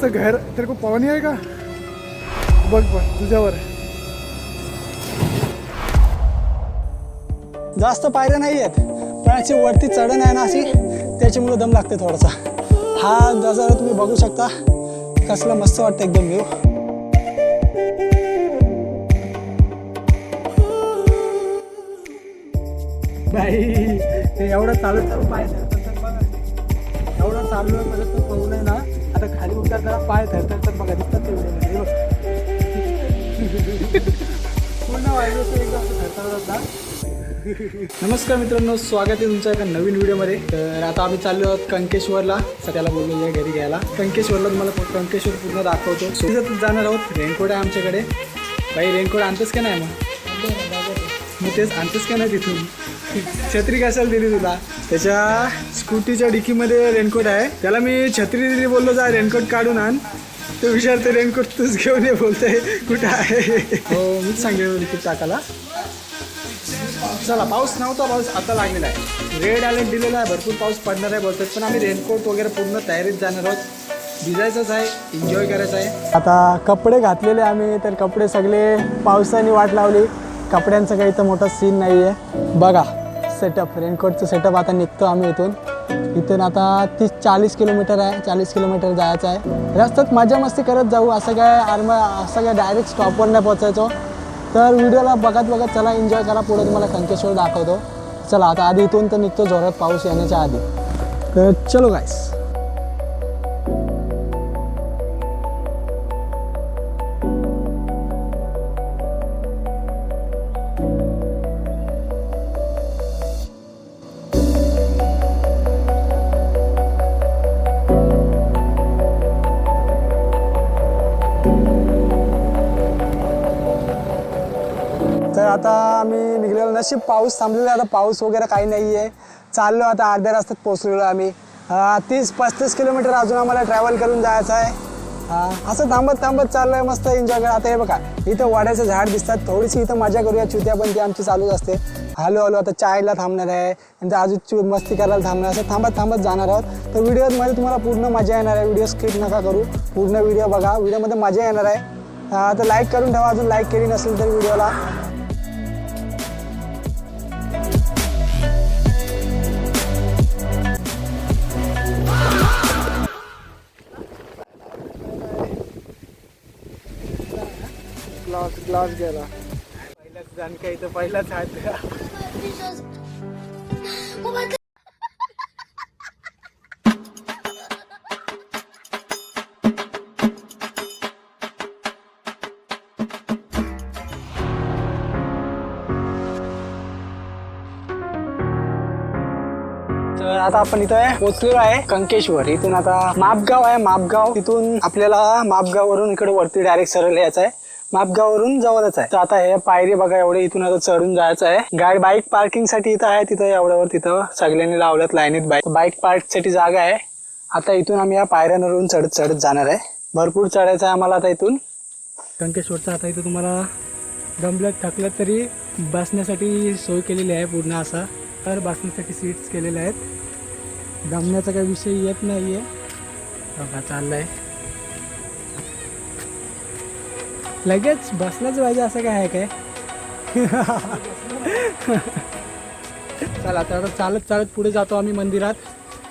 मस्त घर तेरे को पाणी आहे का बघ बघ तुझ्यावर जास्त पायऱ्या नाही आहेत पण अशी वरती चढण आहे ना अशी त्याच्यामुळे दम लागते थोडासा हा नजारा तुम्ही बघू शकता कसला मस्त वाटतं एकदम व्ह्यू नाही ते एवढं चालत चालू पाय थरथर बघा एवढं चाललं परत पाहू नये ना आता खाली उतरताना पाय थरथर तर बघा दिसतात ते बघ पूर्ण वायब्रेशन एकदम थरथरतात ना. नमस्कार मित्रांनो, स्वागत आहे तुमच्या एका नवीन व्हिडिओमध्ये. तर आता आम्ही चाललो आहोत कंकेश्वरला. सगळ्याला बोललो घरी घ्यायला. कंकेश्वरला तुम्हाला कंकेश्वर पूर्ण दाखवतो. तिथं जाणार आहोत. रेनकोट आहे आमच्याकडे. बाई रेनकोट आणतोस का नाही मग तेच आणतोस का नाही तिथून. छत्री कशाला दिली तुला. त्याच्या स्कूटीच्या डिकीमध्ये रेनकोट आहे. त्याला मी छत्री दिली, बोललो जा रेनकोट काढून आण. तो विचारते रेनकोट तूच घेऊन ये, बोलतोय कुठं आहे. हो मीच सांगेल डिकीट टाकायला. चला पाऊस नव्हता, पाऊस आता लागलेला आहे. रेड अलर्ट दिलेला आहे, भरपूर पाऊस पडणार आहे बोलतात. पण आम्ही रेनकोट वगैरे पूर्ण तयारीत जाणार आहोत. भिजायचंच आहे, एन्जॉय करायचं आहे. आता कपडे घातलेले आम्ही, तर कपडे सगळे पावसाने वाट लावली. कपड्यांचं काही तर मोठा सीन नाही आहे. बघा सेटअप, रेनकोटचं सेटअप. आता निघतो आम्ही इथून आता 30-40 किलोमीटर आहे. 40 किलोमीटर जायचं आहे. रस्त्यात मजा मस्ती करत जाऊ. असं काय डायरेक्ट स्टॉपवर नाही पोचायचो. तर व्हिडिओला बघत चला एन्जॉय करा. पुढे तुम्हाला कंकेश्वर दाखवतो. चला आता आधी इथून तर निघतो जोरात पाऊस येण्याच्या आधी. तर चलो गाईस. तर आता आम्ही निघलेलो. नशीब पाऊस थांबलेला. आता पाऊस वगैरे काही नाही आहे. चाललो आता अर्ध्या रस्त्यात पोचलेलो आम्ही. 30-35 किलोमीटर अजून आम्हाला ट्रॅव्हल करून जायचं आहे. असं थांबत चाललो आहे. मस्त एन्जॉय करा. आता हे बघा इथं वाड्याचं झाड दिसतात. थोडीशी इथं मजा करूया. चुत्या पण ती आमची चालूच असते. हॅलो आता चायला थांबणार आहे, नंतर अजून मस्ती करायला थांबणार. असं थांबत जाणार आहोत. तर व्हिडिओमध्ये तुम्हाला पूर्ण मजा येणार आहे. व्हिडिओ स्किप नका करू, पूर्ण व्हिडिओ बघा. व्हिडिओमध्ये मजा येणार आहे. तर लाईक करून ठेवा अजून लाईक केली नसेल तर व्हिडिओला. ग्लास गेला. पहिलाच जाणका इथं पहिलाच हात. तर आता आपण इथं पोहोचलेलो आहे कंकेश्वर. इथून आता मापगाव आहे. मापगाव तिथून आपल्याला मापगाववरून इकडे वरती डायरेक्ट सरळ यायचं आहे. मापगाववरून जवळच आहे. तर आता हे पायरी बघा एवढे इथून आता चढून जायचं आहे. बाईक पार्किंग साठी इथं आहे. तिथं एवढ्यावर तिथं सगळ्यांनी लावल्यात लाईनीत बाईक पार्क साठी जागा आहे. आता इथून आम्ही या पायऱ्यांवरून चढत जाणार आहे. भरपूर चढायचं आहे आम्हाला आता इथून कंकेश्वरचं. आता इथं तुम्हाला दमल्यात थकल्यात तरी बसण्यासाठी सोय केलेली आहे पूर्ण. असा तर बसण्यासाठी सीट्स केलेले आहेत. दमण्याचा काही विषय येत नाही आहे. बघा चाललंय लगेच बसलाच पाहिजे असं काय आहे काय. चला आता चालत पुढे जातो आम्ही मंदिरात.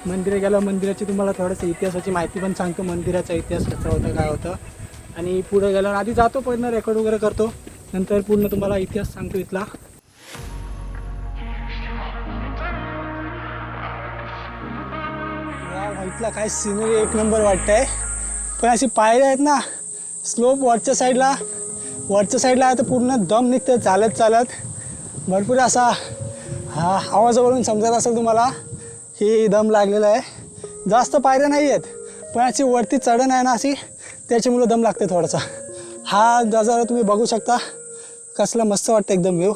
मंदिरात गेलो. मंदिराची तुम्हाला थोडंसं इतिहासाची माहिती पण सांगतो. मंदिराचा इतिहास कसा होता काय होतं. आणि पुढे गेल्यावर आधी जातो पण रेकॉर्ड वगैरे करतो. नंतर पूर्ण तुम्हाला इतिहास सांगतो इथला. इथला काय सिनरी एक नंबर वाटतंय. पण अशी पायऱ्या आहेत ना स्लोप वरच्या साईडला आहे. तर पूर्ण दम निघतं चालत. भरपूर असा आवाजावरून समजत असेल तुम्हाला ही दम लागलेला आहे. जास्त पायऱ्या नाही आहेत पण अशी वरती चढण आहे ना अशी त्याच्यामुळे दम लागते थोडासा. हा नजारा तुम्ही बघू शकता कसला मस्त वाटतं एकदम व्ह्यू.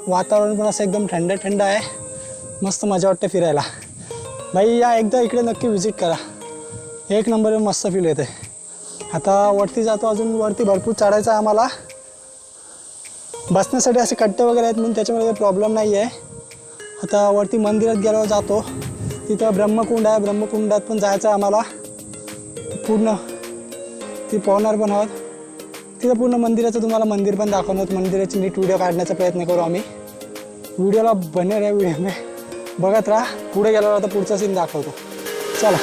वातावरण पण असं एकदम थंड आहे. मस्त मजा वाटते फिरायला. भाई या एकदा इकडे नक्की व्हिजिट करा. एक नंबर मस्त फील येते. आता वरती जातो. अजून वरती भरपूर चढायचं आहे आम्हाला. बसण्यासाठी असे कट्टे वगैरे आहेत म्हणून त्याच्यामुळे काही प्रॉब्लेम नाही आहे. आता वरती मंदिरात गेल्यावर जातो. तिथं ब्रह्मकुंड आहे. ब्रह्मकुंडात पण जायचं आहे आम्हाला. पूर्ण ती पाहणार पण आहोत. तिथं पूर्ण मंदिराचं तुम्हाला मंदिर पण दाखवणार, मंदिराची नीट व्हिडिओ काढण्याचा प्रयत्न करू आम्ही. व्हिडिओला बने रे व्हिडिओ बघत राहा. पुढे गेल्यावर आता पुढचा सीन दाखवतो. चला.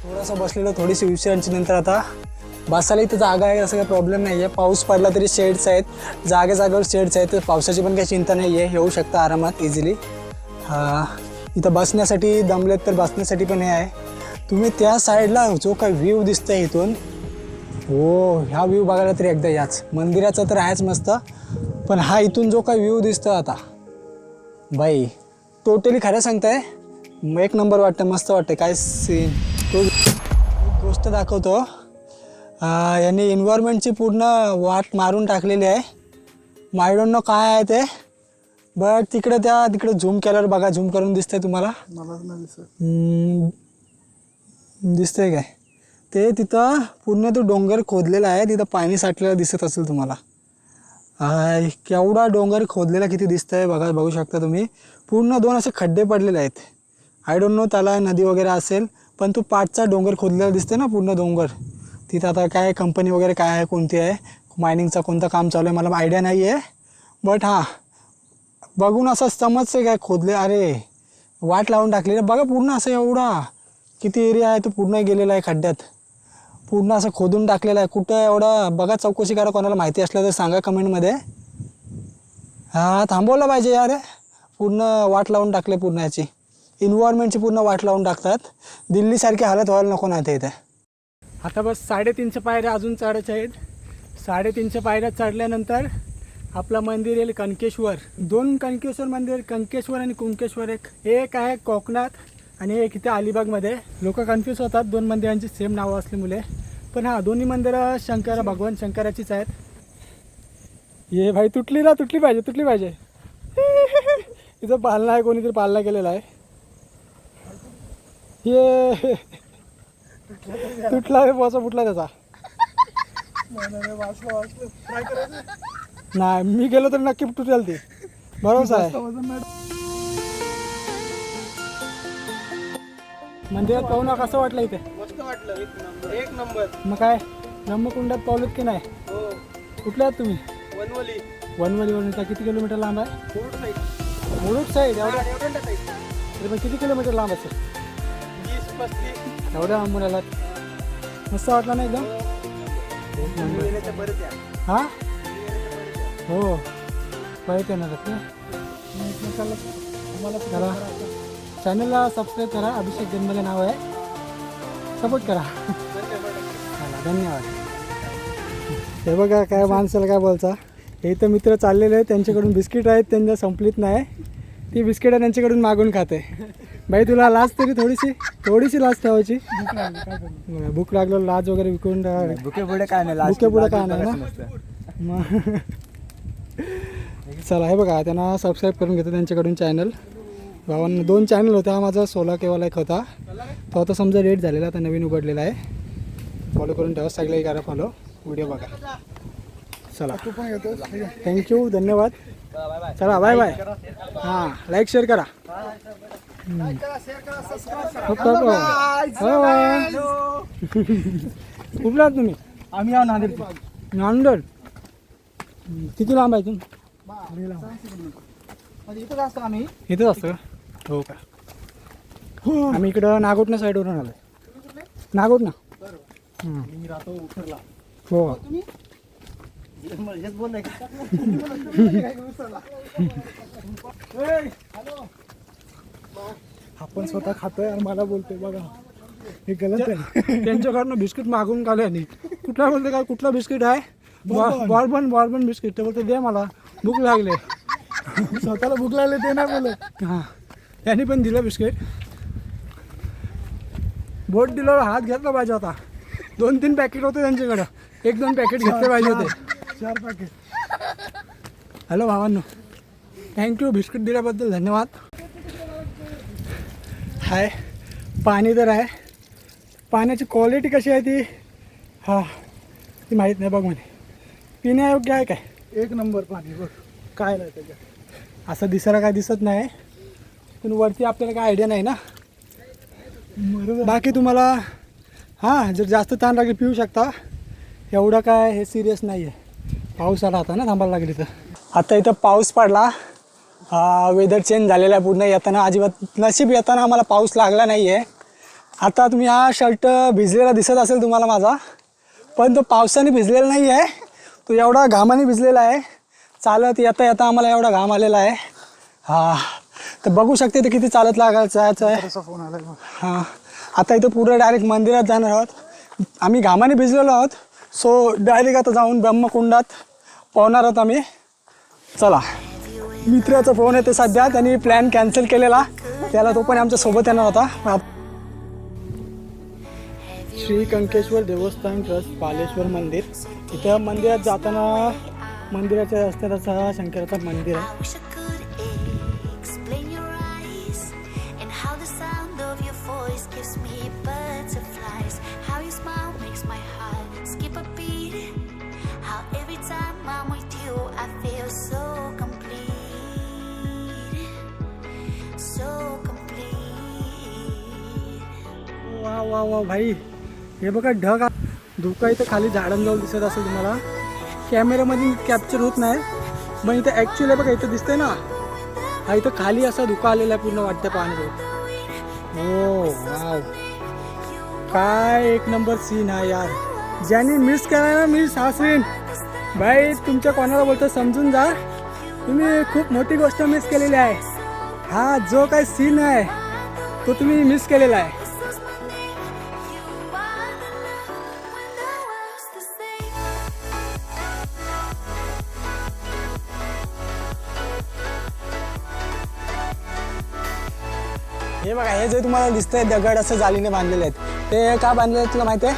थोडंसं बसलेलो, थोडीशी विश्रांती नंतर आता बसायला इथं जागा आहे, असं काही प्रॉब्लेम नाही आहे. पाऊस पडला तरी शेड्स आहेत, जागेवर शेड्स आहेत, तर पावसाची पण काही चिंता नाही आहे. येऊ शकता आरामात इझिली. इथं बसण्यासाठी दमलेत तर बसण्यासाठी पण हे आहे. तुम्ही त्या साईडला जो काही व्ह्यू दिसतंय इथून, हो ह्या व्ह्यू बघायला तरी एकदा याच. मंदिराचा तर आहेच मस्त, पण हा इथून जो काही व्ह्यू दिसतो आता बाई, टोटली खरं सांगताय एक नंबर वाटतं, मस्त वाटतं. काय सीन, तो गोष्ट दाखवतो. यांनी एन्व्हायरमेंटची पूर्ण वाट मारून टाकलेली आहे. आय डोंट नो काय आहे ते, बट तिकडे झूम केल्यावर बघा, झूम करून दिसतंय तुम्हाला. दिसतंय काय ते, तिथं पूर्ण तो डोंगर खोदलेला आहे, तिथं पाणी साठलेलं दिसत असेल तुम्हाला. केवढा डोंगर खोदलेला किती दिसतंय बघू शकता तुम्ही. पूर्ण 2 असे खड्डे पडलेले आहेत. आय डोंट नो त्याला नदी वगैरे असेल, पण तो 5चा डोंगर खोदलेला दिसतंय ना पूर्ण डोंगर. तिथं आता काय कंपनी वगैरे काय आहे, कोणती आहे, मायनिंगचं कोणतं काम चालू आहे मला आयडिया नाही आहे. बट हां, बघून असं समजतं काय खोदले, अरे वाट लावून टाकलेली बघा. पूर्ण असं एवढा किती एरिया आहे तो पूर्ण गेलेला आहे खड्ड्यात, पूर्ण असं खोदून टाकलेलं आहे. कुठं एवढं बघा, चौकशी करा, कोणाला माहिती असलं तर सांगा कमेंटमध्ये. थांबवलं पाहिजे यार, पूर्ण वाट लावून टाकले, पूर्ण याची एन्व्हायरमेंटची पूर्ण वाट लावून टाकतात. दिल्लीसारखी हालत व्हायला नको ना इथे. आता बस 350 पायऱ्या अजून चढायच्या आहेत. 350 पायऱ्या चढल्यानंतर आपलं मंदिर येईल कणकेश्वर. 2 कणकेश्वर मंदिर, कणकेश्वर आणि कुणकेश्वर. एक आहे कोकणात आणि एक इथे अलिबागमध्ये. लोक कन्फ्यूज होतात, 2 मंदिरांची सेम नावं असल्यामुळे. पण हां, दोन्ही मंदिरं भगवान शंकराचीच आहेत. ये भाई, तुटली पाहिजे. इथं पालना आहे, कोणीतरी पालना केलेला आहे. ये तुटला पोचा फुटला त्याचा. नाही, मी गेलो तर नक्की तुटेल ती, भरोसा आहे. मंदिरात पाहून कसं वाटलं इथे? मस्त वाटलं, एक नंबर. मग काय ब्रह्मकुंडात पावलत की नाही? हो. कुठले आहात तुम्ही? वनवलीवरून. किती किलोमीटर लांब आहे? मुरुड साईड. तरी पण किती किलोमीटर लांब असेल? 20-35. एवढ्या लांबून आलात. मस्त वाटलं ना एकदम? हां हो, परत येणार ना. करा, चॅनलला सबस्क्राईब करा. अभिषेक जन्मले नाव आहे, सपोर्ट करा. धन्यवाद. हे बघा काय माणसाला काय बोलता. हे इथं मित्र चाललेले आहेत, त्यांच्याकडून बिस्किट आहेत, त्यांना संपलीत नाही. ती बिस्किटं त्यांच्याकडून मागून खाते. बाई तुला लाज तरी थोडीशी लाज ठेवायची. भूक लागलं, लाज वगैरे विकून बुके पुढे काय नाही ना मग. चला, हे बघा त्यांना सबस्क्राईब करून घेतो त्यांच्याकडून चॅनल. भावांना 2 चॅनल होता, माझा 16 केवाला एक होता, तो आता समजा रेट झालेला, आता नवीन उघडलेला आहे. फॉलो करून ठेवा, सगळे करा फॉलो, व्हिडिओ बघा. चला, थँक्यू, धन्यवाद. चला, बाय बाय. हां, लाईक शेअर करा. कुठला तुम्ही? आम्ही नांदेड. किती लांब आहे इथून? इथंच असतो आम्ही. इथंच असतं का? हो का? आम्ही इकडं नागोटणा साईडवरून आलो. नागोटणा. मी राहतो उतरला. हो. आपण स्वतः खातोय आणि मला बोलतोय बघा, हे गलत आहे. त्यांच्याकडनं बिस्किट मागून खाले आणि कुठला बोलते काय, कुठला बिस्किट आहे? Bourbon biscuit. ते बोलते दे, मला भूक लागले. स्वतःला भूक लागले ते नाही बोलत. हां, त्यांनी पण दिलं बिस्किट. बोट दिलं, हात घेतला पाहिजे होता. 2-3 पॅकेट होते त्यांच्याकडं, 1-2 पॅकेट घेतले पाहिजे होते. 4 पॅकेट. हॅलो भावांनो, थँक्यू बिस्किट दिल्याबद्दल, धन्यवाद. हाय, पाणी तर आहे, पाण्याची क्वालिटी कशी आहे ती ती माहीत नाही बघ म्हणे. पिण्यायोग्य आहे काय? एक नंबर पाणी बघ, काय नाही त्याच्यात. असं दिसायला काय दिसत नाही, पण वरती आपल्याला काय आयडिया नाही ना. बाकी तुम्हाला जर जास्त ताण लागेल पिऊ शकता, एवढं काय हे सिरियस नाही आहे. पाऊस आला होता ना, थांबायला लागली तर. आता इथं पाऊस पडला, वेदर चेंज झालेला आहे पूर्ण. येताना अजिबात नशीब येताना आम्हाला पाऊस लागला नाही आहे. आता तुम्ही हा शर्ट भिजलेला दिसत असेल तुम्हाला माझा, पण तो पावसाने भिजलेला नाही आहे, तो एवढा घामाने भिजलेला आहे. चालत येता येता आम्हाला एवढा घाम आलेला आहे. तर बघू शकते ते किती चालत जायचं आहे. फोन आला. आता इथं पुढं डायरेक्ट मंदिरात जाणार आहोत. आम्ही घामाने भिजलेलो आहोत, सो डायरेक्ट आता जाऊन ब्रह्मकुंडात पोहणार आहोत आम्ही. चला, मित्राचा फोन येते सध्या, त्यांनी प्लॅन कॅन्सल केलेला, त्याला तो पण आमच्यासोबत येणार होता. श्री कंकेश्वर देवस्थान ट्रस्ट पालेश्वर मंदिर. इथं मंदिरात जाताना मंदिराच्या रस्त्यात असा शंकराचं मंदिर आहे. वा वा वा भाई, हे बघा ढग, धुका इथं खाली झाडांजवळ दिसत असेल तुम्हाला. कॅमेऱ्यामध्ये कॅप्चर होत नाही, पण इथं ॲक्च्युअली बघा इथं दिसतंय ना, हा इथं खाली असा धुका आलेला आहे पूर्ण, वाटतं पाणी. हो वाव, काय एक नंबर सीन आहे यार. ज्यांनी मिस केला ना मिस हा सीन, भाई तुमच्या कोणाला बोलतो समजून जा, तुम्ही खूप मोठी गोष्ट मिस केलेली आहे. हा जो काही सीन आहे तो तुम्ही मिस केलेला आहे. हे बघा, हे जे तुम्हाला दिसतंय दगड असं जालीने बांधलेले आहेत, ते का बांधलेले आहेत तुला माहिती आहे?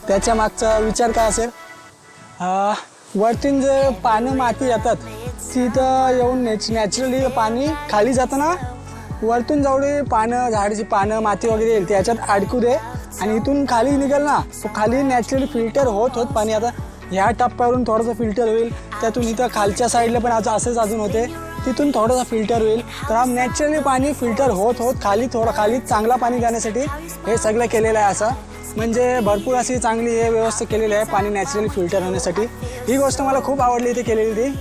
त्याच्या मागचा विचार काय असेल? वरतून जे पानं माती येतात तिथं येऊन नॅचरली पाणी खाली जाताना वरतून जेवढी पानं, झाडाची पानं, माती वगैरे येईल त्याच्यात अडकू दे, आणि इथून खाली निघेल ना, तो खाली नॅचरली फिल्टर होत पाणी. आता ह्या टप्प्यावरून थोडंसं फिल्टर होईल, त्यातून इथं खालच्या साईडला पण आता असंच अजून होते, तिथून थोडंसं फिल्टर होईल. तर हा नॅचरली पाणी फिल्टर होत खाली खाली चांगला पाणी जाण्यासाठी हे सगळं केलेलं आहे. असं म्हणजे भरपूर अशी चांगली हे व्यवस्था केलेली आहे पाणी नॅचरली फिल्टर होण्यासाठी. ही गोष्ट मला खूप आवडली इथे केलेली ती.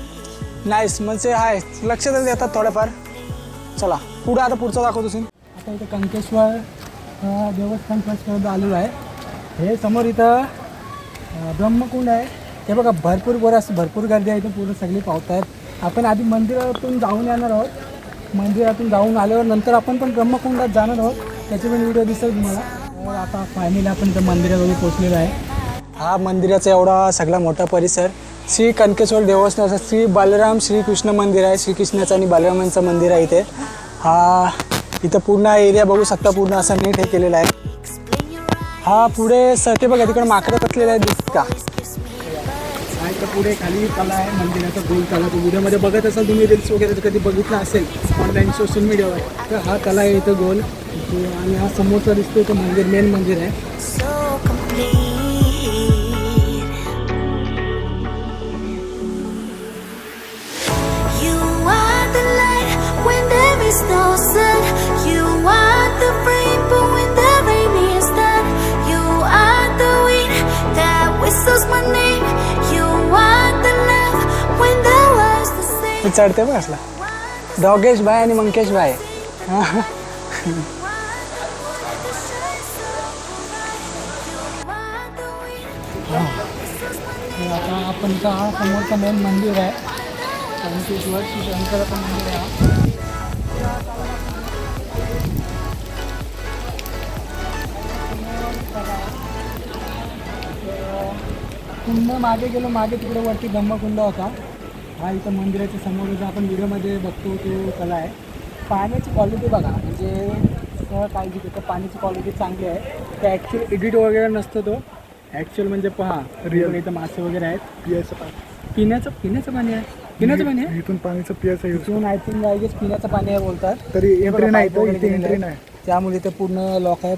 नाईस, म्हणजे आहे लक्षातच देतात थोडंफार. चला पुढं, आता पुढचं दाखवतो तुम्ही. आता इथं कंकेश्वर देवस्थान ट्रस्ट आलेलो आहे. हे समोर इथं ब्रह्मकुंड आहे. हे बघा, भरपूर गर्दी आहे इथं, पूर्ण सगळी पावतायत. आपण आधी मंदिरातून जाऊन येणार आहोत, मंदिरातून जाऊन आल्यावर नंतर आपण पण ब्रह्मकुंडात जाणार आहोत, त्याचे पण व्हिडिओ दिसेल तुम्हाला. तर आता फायनली आपण त्या मंदिराजवळ पोचलेलो आहे. हा मंदिराचा एवढा सगळा मोठा परिसर, श्री कनकेश्वर देवस्थान, श्री बलराम श्रीकृष्ण मंदिर आहे. श्रीकृष्णाचं आणि बलरामांचं मंदिर आहे इथे. इथं पूर्ण एरिया बघू शकता, पूर्ण असा नीट हे केलेला आहे. पुढे ते बघा, तिकडे माकडं बसलेलं आहे, दिसत का? तर पुढे खाली तला आहे मंदिराचा, गोल तला. तो व्हिडिओमध्ये बघत असाल तुम्ही, रील्स वगैरे कधी बघितला असेल ऑनलाईन सोशल मीडियावर. तर हा तला आहे इथं गोल, आणि हा समोरचा दिसतो तो मंदिर, मेन मंदिर आहे. चढते बघ असला डॉगेश भाई आणि मंकेश भाई. आता आपण इथं हा समोरचा मेन मंदिर आहे, कंकेश्वर शंकराचं मंदिर आहे. कुंड मागे गेलो, मागे तिकडे वरती ब्रह्मकुंड होता. हा इथं मंदिराच्या समोर जो आपण व्हिडिओमध्ये बघतो तो कला आहे. पाण्याची क्वालिटी बघा, म्हणजे काळजी घेतं, पाण्याची क्वालिटी चांगली आहे. ते ॲक्च्युअली एडिट वगैरे नसतं, तो ॲक्च्युअल म्हणजे पहा रिअल. इथं मासे वगैरे आहेत. पिण्याचं पाणी आहे. पिण्याचं पाणी आहे, इथून पाण्याचं पियाचं इथून आय थिंक आय गेस पिण्याचं पाणी आहे बोलतात. तरी एंट्री नाही, तो एंट्री नाही. त्यामुळे ते पूर्ण लॉक आहे.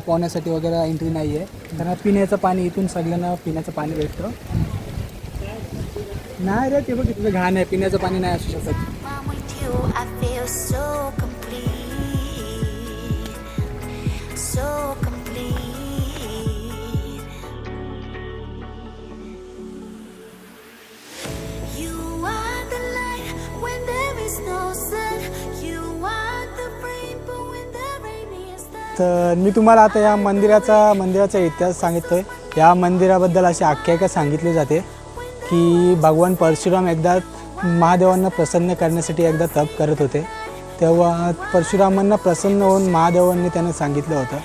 पाण्यासाठी वगैरे एंट्री नाही आहे. कारण पिण्याचं पाणी इथून सगळ्यांना पिण्याचं पाणी भेटतं. नाही रे ते बघ तिथं घाण आहे, पिण्याचं पाणी नाही असू शकत. I'm with you, I feel so complete, so complete. You are the light when there is no sun. You are the rainbow when the rain is done. तर मी तुम्हाला आता या मंदिराचा इतिहास सांगिततोय. या मंदिराबद्दल अशी आख्यायिका सांगितली जाते की भगवान परशुराम एकदा महादेवांना प्रसन्न करण्यासाठी एकदा तप करत होते. तेव्हा परशुरामांना प्रसन्न होऊन महादेवांनी त्यांना सांगितलं होतं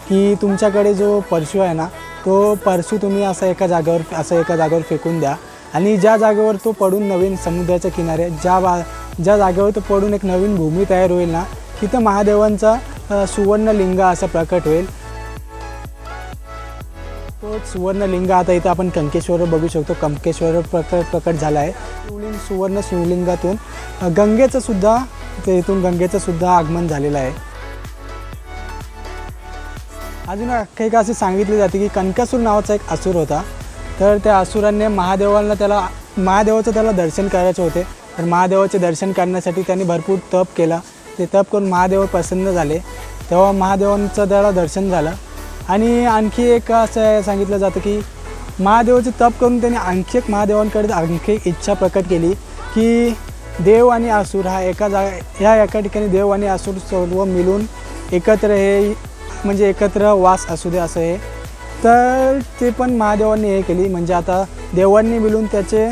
की तुमच्याकडे जो परशु आहे ना, तो परशु तुम्ही असा एका जागेवर फेकून द्या आणि ज्या जागेवर तो पडून नवीन समुद्राच्या किनारे ज्या जागेवर तो पडून एक नवीन भूमी तयार होईल ना, तिथं महादेवांचा सुवर्णलिंग असं प्रकट होईल. तो सुवर्णलिंग आता इथं आपण कंकेश्वरवर बघू शकतो. कंकेश्वरवर प्रकट झाला आहे. सुवर्ण शिवलिंगातून गंगेचं सुद्धा आगमन झालेलं आहे. अजून आख्यायिका अशी सांगितली जाते की कनकासूर नावाचा एक असुर होता. तर त्या असुराने महादेवाचं त्याला दर्शन करायचे होते. तर महादेवाचे दर्शन करण्यासाठी त्यांनी भरपूर तप केला. ते तप करून महादेव प्रसन्न झाले. तेव्हा महादेवांचं त्याला दर्शन झालं. आणि आणखी एक असं सांगितलं जातं की महादेवाचे तप करून त्यांनी आणखी एक महादेवांकडे आणखी एक इच्छा प्रकट केली की देव आणि असुर एका ठिकाणी देव आणि असुर सर्व मिळून एकत्र वास असू दे असं हे. तर ते पण महादेवांनी हे केली. म्हणजे आता देवांनी मिळून त्याचे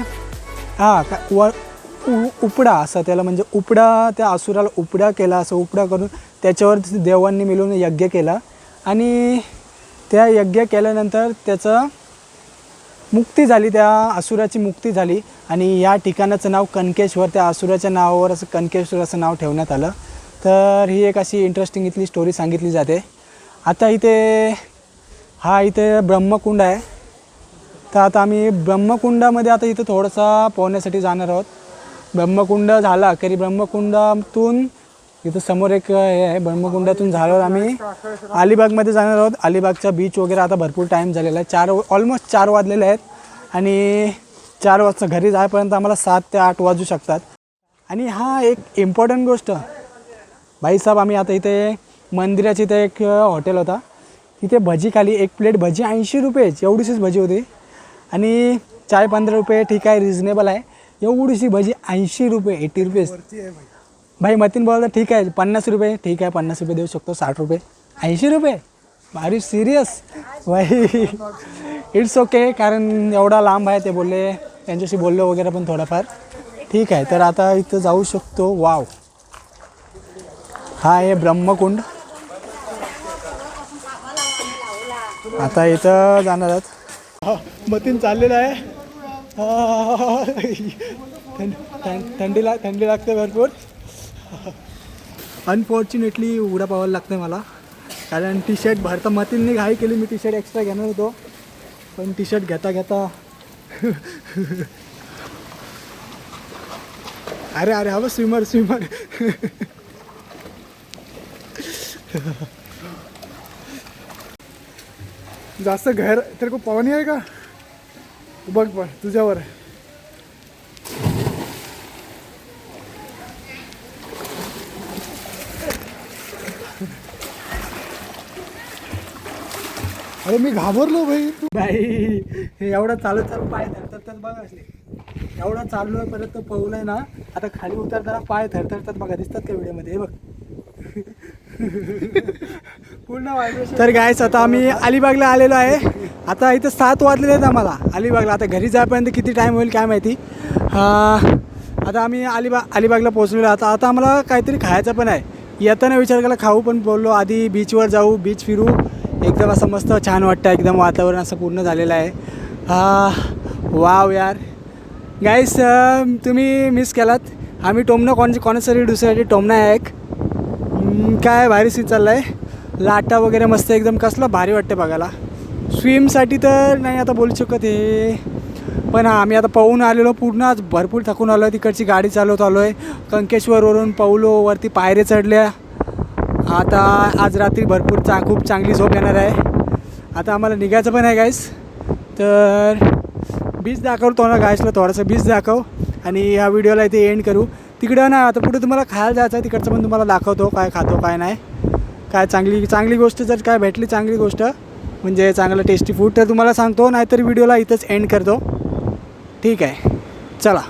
उपडा असं त्याला म्हणजे त्या असुराला उपडा केला. असं उपडा करून त्याच्यावर देवांनी मिळून यज्ञ केला आणि त्या यज्ञ केल्यानंतर त्याचं मुक्ती झाली. त्या असुराची मुक्ती झाली आणि या ठिकाणाचं नाव कनकेश्वर, त्या असुराच्या नावावर असं कनकेश्वर असं नाव ठेवण्यात आलं. तर ही एक अशी इंटरेस्टिंग इथली स्टोरी सांगितली जाते. आता इथे ब्रह्मकुंड आहे. तर आता आम्ही ब्रह्मकुंडामध्ये आता इथं थोडंसं पोहण्यासाठी जाणार आहोत. ब्रह्मकुंड झाला की ब्रह्मकुंडातून इथं समोर एक हे आहे. ब्रह्मकुंडातून झाल्यावर आम्ही अलिबागमध्ये जाणार आहोत. अलिबागचा बीच वगैरे आता भरपूर टाईम झालेला आहे. ऑलमोस्ट 4 वाजलेले आहेत आणि 4 वाजता घरी जाईपर्यंत आम्हाला 7 ते 8 वाजू शकतात. आणि एक इम्पॉर्टंट गोष्ट भाईसाहेब, आम्ही आता इथे मंदिराच्या इथे एक हॉटेल होता. तिथे भजी खाली. एक प्लेट भजी 80 रुपये, एवढीशीच भजी होती. आणि चाय 15 रुपये, ठीक आहे, रिजनेबल आहे. एवढीशी भजी 80 रुपये, 80 रुपीज. भाई मतीन बोलला ठीक आहे 50 रुपये, ठीक आहे 50 रुपये देऊ शकतो. 60 रुपये, 80 रुपये, भारी सिरियस भाई. इट्स ओके, कारण एवढा लांब आहे. ते बोलले, त्यांच्याशी बोललो वगैरे पण थोडंफार. ठीक आहे, तर आता इथं जाऊ शकतो. वाव, हा आहे ब्रह्मकुंड. आता इथं जाणार आहात. मतीन चाललेलं आहे. थंडी लागते भरपूर. अनफॉर्च्युनेटली उघडा पावायला लागतं मला, कारण टी शर्ट भरता मतींनी घाई केली. मी टी शर्ट एक्स्ट्रा घेणार होतो, पण टी शर्ट घेता अरे हवं स्विमर. जास्त घर तर को पाणी आहे का बघ तुझ्यावर. अरे मी घाबरलो भाई. हे एवढं चालत पाय थरथरतात बघा. एवढं चाललो परत तो पवलाय ना. आता खाली उतरताना पाय थरथरतात बघा, दिसतात का व्हिडिओमध्ये. हे बघ पूर्ण. तर गायस, आता आम्ही अलिबागला आलेलो आहे. आता इथं 7 वाजलेले आहेत आम्हाला अलिबागला. आता घरी जायपर्यंत किती टाईम होईल काय माहिती. आता आम्ही अलिबागला पोहोचलेलो. आता आम्हाला काहीतरी खायचं पण आहे. येताना विचार केला खाऊ, पण बोललो आधी बीचवर जाऊ, बीच फिरू. एकदम असं मस्त छान वाटतं. एकदम वातावरण असं पूर्ण झालेलं आहे. वाव यार गाईस, तुम्ही मिस केलात. आम्ही टोमना कोणासाठी दुसऱ्यासाठी टोमना आहे एक. काय भारी सीन चालला आहे. लाटा वगैरे मस्त एकदम, कसलं भारी वाटतं बघायला. स्विमसाठी तर नाही आता बोलू शकत हे, पण आम्ही आता पाहून आलेलो. पूर्ण आज भरपूर थकून आलो आहे. तिकडची गाडी चालवत आलो आहे. कंकेश्वरवरून पावलो, वरती पायऱ्या चढल्या. आता आज रात्री भरपूर खूप चांगली झोप येणार आहे. आता आम्हाला निघायचं पण आहे गाईस. तर बीच दाखवतो ना गाईसला, थोडंसं बीच दाखव आणि ह्या व्हिडिओला इथे एंड करू. तिकडं ना आता पुढे तुम्हाला खायला जायचं आहे, तिकडचं पण तुम्हाला दाखवतो काय खातो काय नाही. काय चांगली गोष्ट जर काय भेटली, चांगली गोष्ट म्हणजे चांगलं टेस्टी फूड, तर तुम्हाला सांगतो. नाहीतर व्हिडिओला इथंच एंड करतो. ठीक आहे, चला.